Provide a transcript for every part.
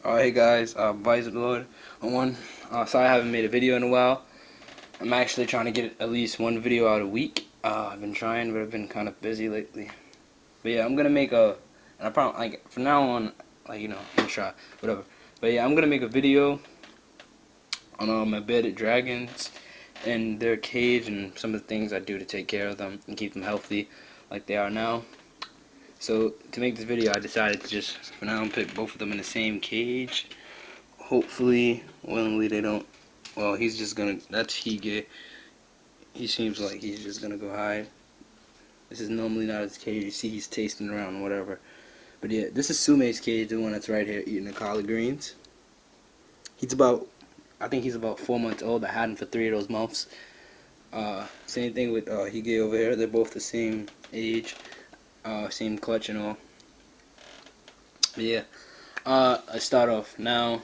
Hey guys, Vice Lord on. Sorry I haven't made a video in a while. I'm actually trying to get at least one video out a week. I've been trying, but I've been kind of busy lately. But yeah, I'm gonna make and I probably like from now on, I'm gonna try whatever. But yeah, I'm gonna make a video on my bearded dragons and their cage and some of the things I do to take care of them and keep them healthy, like they are now. So to make this video, I decided to just for now put both of them in the same cage. Hopefully, willingly they don't. Well, he's just gonna. That's Hige. He seems like he's just gonna go hide. This is normally not his cage. You see, he's tasting around, whatever. But yeah, this is Sume's cage, the one that's right here eating the collard greens. He's about, I think he's about 4 months old. I had him for 3 of those months. Same thing with Hige over here. They're both the same age, same clutch and all. But yeah, I start off now.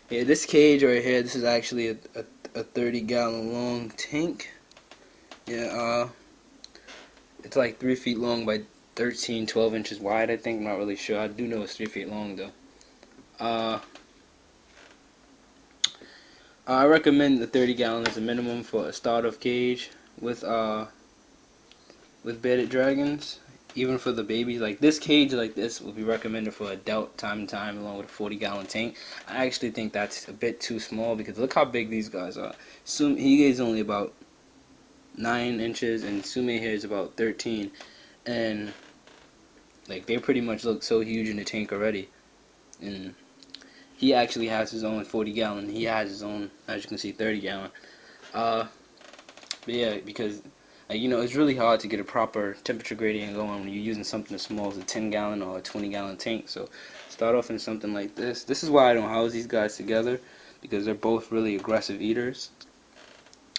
Yeah, this cage right here. This is actually a 30-gallon long tank. Yeah, it's like 3 feet long by 13, 12 inches wide, I think. I'm not really sure. I do know it's 3 feet long, though. Uh, I recommend the 30 gallon as a minimum for a start-off cage with bearded dragons. Even for the babies, like this cage like this will be recommended for adult time to time, along with a 40-gallon tank. I actually think that's a bit too small because look how big these guys are. He is only about 9 inches, and Sume here is about 13, and like they pretty much look so huge in the tank already. And he actually has his own 40-gallon. He has his own, as you can see, 30-gallon. Uh, but yeah, because it's really hard to get a proper temperature gradient going when you're using something as small as a 10-gallon or a 20-gallon tank. So start off in something like this. This is why I don't house these guys together, because they're both really aggressive eaters,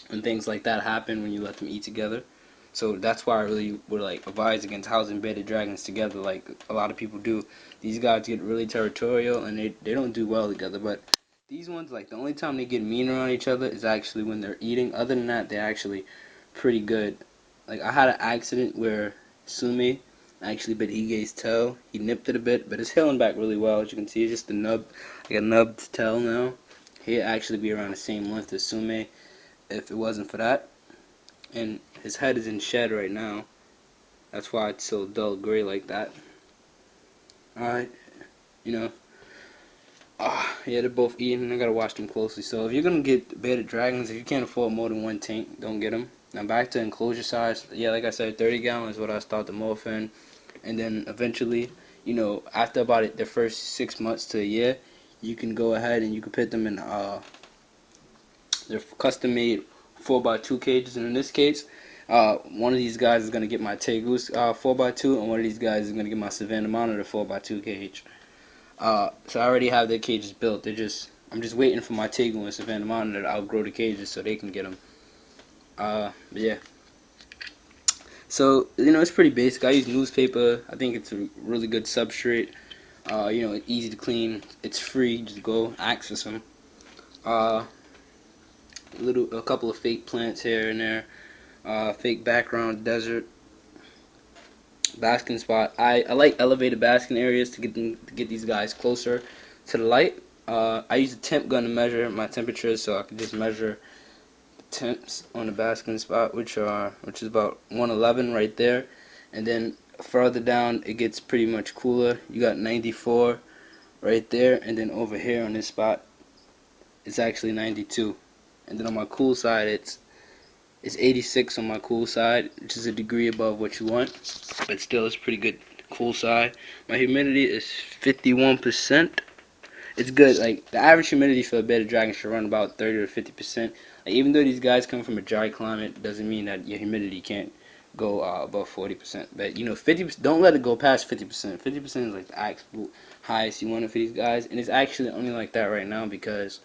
and things like that happen when you let them eat together. So that's why I really would like advise against housing bearded dragons together, like a lot of people do. These guys get really territorial and they don't do well together. But these ones, like the only time they get mean around each other is actually when they're eating. Other than that, they're actually pretty good. Like I had an accident where Sume actually bit Hige's tail. He nipped it a bit, but it's healing back really well. As you can see, it's just a nub, like a nubbed tail now. He'd actually be around the same length as Sume if it wasn't for that. And his head is in shed right now. That's why it's so dull gray like that. Alright, you know. Yeah, they're both eating. I gotta watch them closely. So if you're gonna get bearded dragons, if you can't afford more than one tank, don't get them. Now back to enclosure size. Yeah, like I said, 30 gallon is what I start them off in. And then eventually, after about the first 6 months to a year, you can go ahead and you can put them in they're custom made 4x2 cages, and in this case, one of these guys is gonna get my Tegus 4x2, and one of these guys is gonna get my Savannah Monitor 4x2 cage. So I already have their cages built. I'm just waiting for my Tegu and Savannah Monitor to outgrow the cages so they can get them. But yeah. So it's pretty basic. I use newspaper. I think it's a really good substrate. Easy to clean. It's free. Just go ask for some. Uh, a couple of fake plants here and there. Fake background desert basking spot. I like elevated basking areas to get these guys closer to the light. I use a temp gun to measure my temperatures, so I can just measure the temps on the basking spot, which is about 111 right there, and then further down it gets pretty much cooler. You got 94 right there, and then over here on this spot it's actually 92, and then on my cool side it's 86 on my cool side, which is a degree above what you want, but still it's pretty good cool side. My humidity is 51%. It's good. Like the average humidity for a bearded dragon should run about 30 to 50%. Like, even though these guys come from a dry climate, doesn't mean that your humidity can't go above 40%. But 50%. Don't let it go past 50%. 50% is like the absolute highest you want it for these guys, and it's actually only like that right now because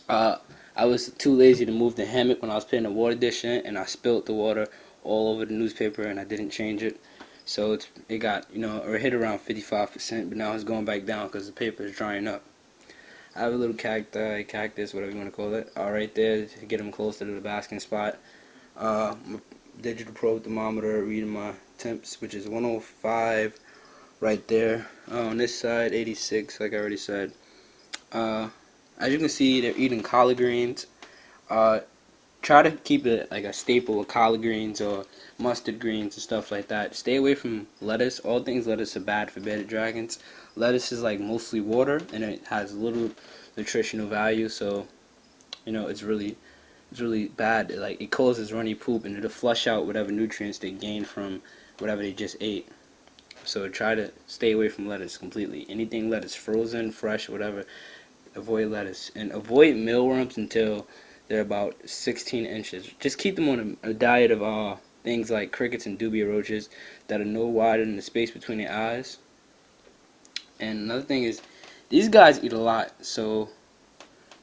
uh, I was too lazy to move the hammock when I was putting the water dish in, and I spilled the water all over the newspaper, and I didn't change it. So it got, or hit around 55%, but now it's going back down because the paper is drying up. I have a little cactus, whatever you want to call it, right there to get them closer to the basking spot. My digital probe thermometer reading my temps, which is 105 right there. On this side, 86, like I already said. Uh, as you can see, they're eating collard greens. Uh, Try to keep it like a staple of collard greens or mustard greens and stuff like that. Stay away from lettuce. All things lettuce are bad for bearded dragons. Lettuce is like mostly water and it has little nutritional value, so it's really bad. Like it causes runny poop and it'll flush out whatever nutrients they gain from whatever they just ate. So try to stay away from lettuce completely. Anything lettuce, frozen, fresh, whatever, avoid lettuce. And avoid mealworms until they're about 16 inches. Just keep them on a diet of things like crickets and dubia roaches that are no wider than the space between their eyes. And another thing is, these guys eat a lot, so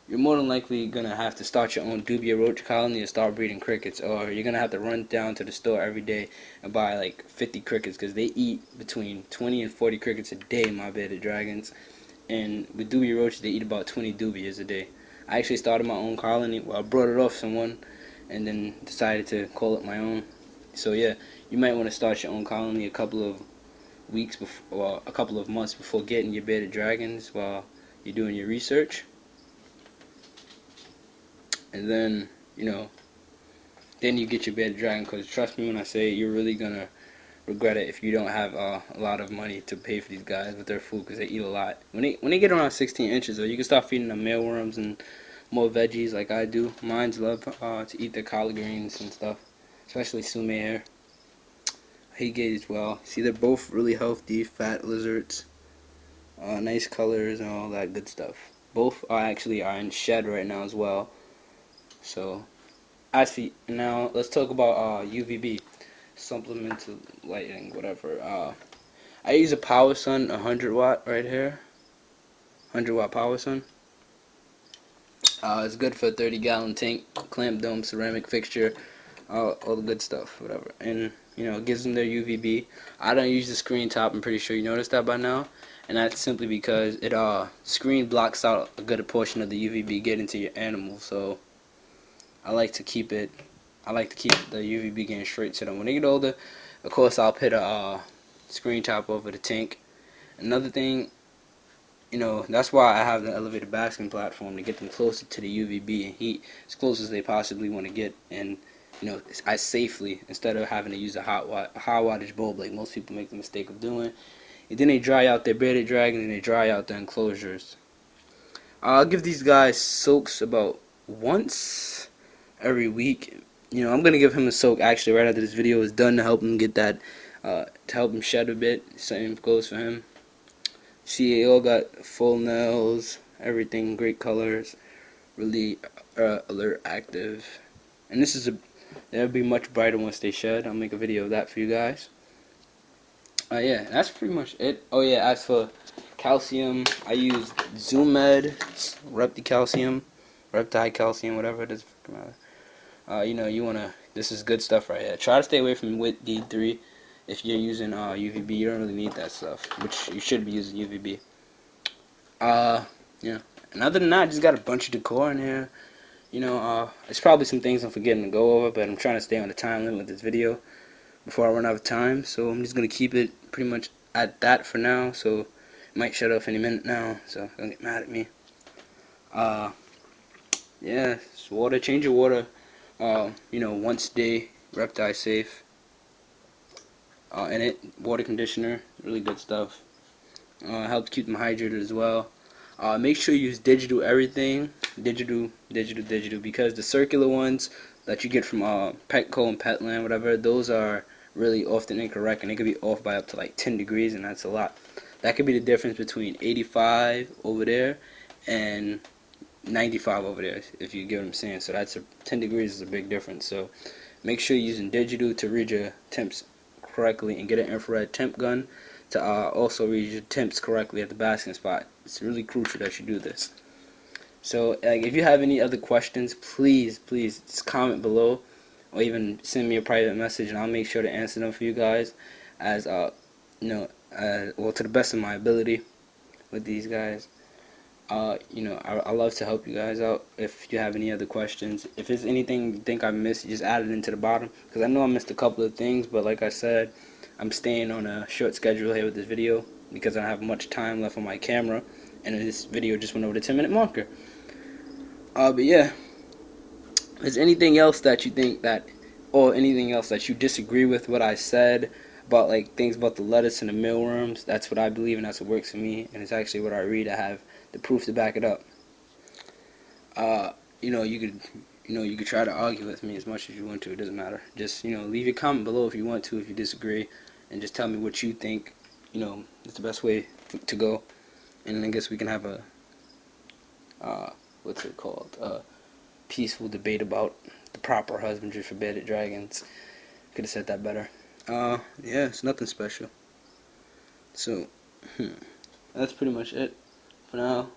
you're more than likely gonna have to start your own dubia roach colony and start breeding crickets, or you're gonna have to run down to the store every day and buy like 50 crickets because they eat between 20 and 40 crickets a day, my bearded dragons. And with dubia roaches, they eat about 20 dubias a day. I actually started my own colony. Well, I brought it off someone, and then decided to call it my own. So yeah, you might want to start your own colony a couple of weeks before, or a couple of months before getting your bearded dragons while you're doing your research. And then then you get your bearded dragon. Because trust me when I say you're really gonna regret it if you don't have a lot of money to pay for these guys with their food because they eat a lot. When they get around 16 inches, though, you can start feeding them mealworms and more veggies like I do. Mines love to eat their collard greens and stuff, especially sume hair. He gauge well. See, they're both really healthy, fat lizards, nice colors and all that good stuff. Both are in shed right now as well. So, actually, now let's talk about UVB, supplemental lighting, whatever. I use a Power Sun 100 watt right here, 100 watt Power Sun. It's good for a 30-gallon tank, clamp dome, ceramic fixture, all the good stuff, whatever. And it gives them their UVB. I don't use the screen top. I'm pretty sure you noticed that by now. And that's simply because it screen blocks out a good portion of the UVB getting to your animal. So I like to keep it. I like to keep the UVB getting straight to them. When they get older, of course, I'll put a screen top over the tank. Another thing, that's why I have the elevated basking platform to get them closer to the UVB and heat, as close as they possibly want to get, and as safely, instead of having to use a high wattage bulb like most people make the mistake of doing. And then they dry out their bearded dragons and they dry out their enclosures. I'll give these guys soaks about once every week. I'm gonna give him a soak actually right after this video is done to help him get that, to help him shed a bit. Same goes for him. See, they all got full nails, everything, great colors, really alert, active. And they'll be much brighter once they shed. I'll make a video of that for you guys. Yeah, that's pretty much it. Oh yeah, as for calcium, I use Zoomed, Reptile calcium, whatever it is. This is good stuff right here. Try to stay away from WIT D3 if you're using UVB. You don't really need that stuff, which you should be using UVB. Yeah. And other than that, I just got a bunch of decor in here. It's probably some things I'm forgetting to go over, but I'm trying to stay on the time limit with this video before I run out of time. So I'm just gonna keep it pretty much at that for now. So it might shut off any minute now. So don't get mad at me. Uh, yeah, it's water. Change your water. Once a day. Reptile safe. In it, water conditioner, really good stuff. Helps keep them hydrated as well. Make sure you use digital everything, digital, because the circular ones that you get from Petco and Petland, whatever, those are really often incorrect, and they could be off by up to like 10 degrees, and that's a lot. That could be the difference between 85 over there and 95 over there, if you get what I'm saying. So 10 degrees is a big difference. So make sure you're using digital to read your temps correctly, and get an infrared temp gun to also read your temps correctly at the basking spot. It's really crucial that you do this. So if you have any other questions, please just comment below, or even send me a private message, and I'll make sure to answer them for you guys as well, to the best of my ability with these guys. I love to help you guys out. If you have any other questions, if there's anything you think I missed, just add it into the bottom. Because I know I missed a couple of things, but like I said, I'm staying on a short schedule here with this video because I don't have much time left on my camera, and this video just went over the 10-minute marker. But yeah, is anything else that you think that, or anything else that you disagree with what I said about like things about the lettuce and the mealworms? That's what I believe, and that's what works for me, and it's actually what I read. I have the proof to back it up. Uh, you could try to argue with me as much as you want to. It doesn't matter. Just leave your comment below if you want to, if you disagree, and just tell me what you think. Is the best way to go, and I guess we can have a what's it called? Peaceful debate about the proper husbandry for bearded dragons. Could have said that better. Yeah, it's nothing special. So, that's pretty much it for now.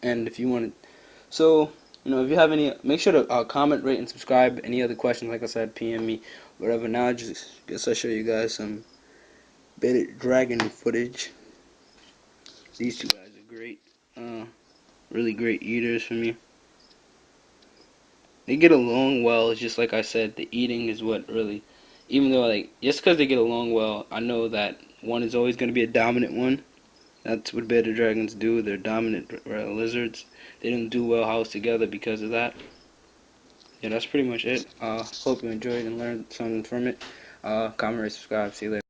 And if you want to, so if you have any, make sure to comment, rate, and subscribe. Any other questions, like I said, PM me, whatever. Now, I just guess I'll show you guys some bearded dragon footage. These two guys are great. Really great eaters for me. They get along well. It's just like I said, the eating is what really, even though like just because they get along well, I know that one is always going to be a dominant one. That's what bearded dragons do. They're dominant lizards. They don't do well housed together because of that. Yeah, that's pretty much it. Hope you enjoyed and learned something from it. Comment, rate, subscribe. See you later.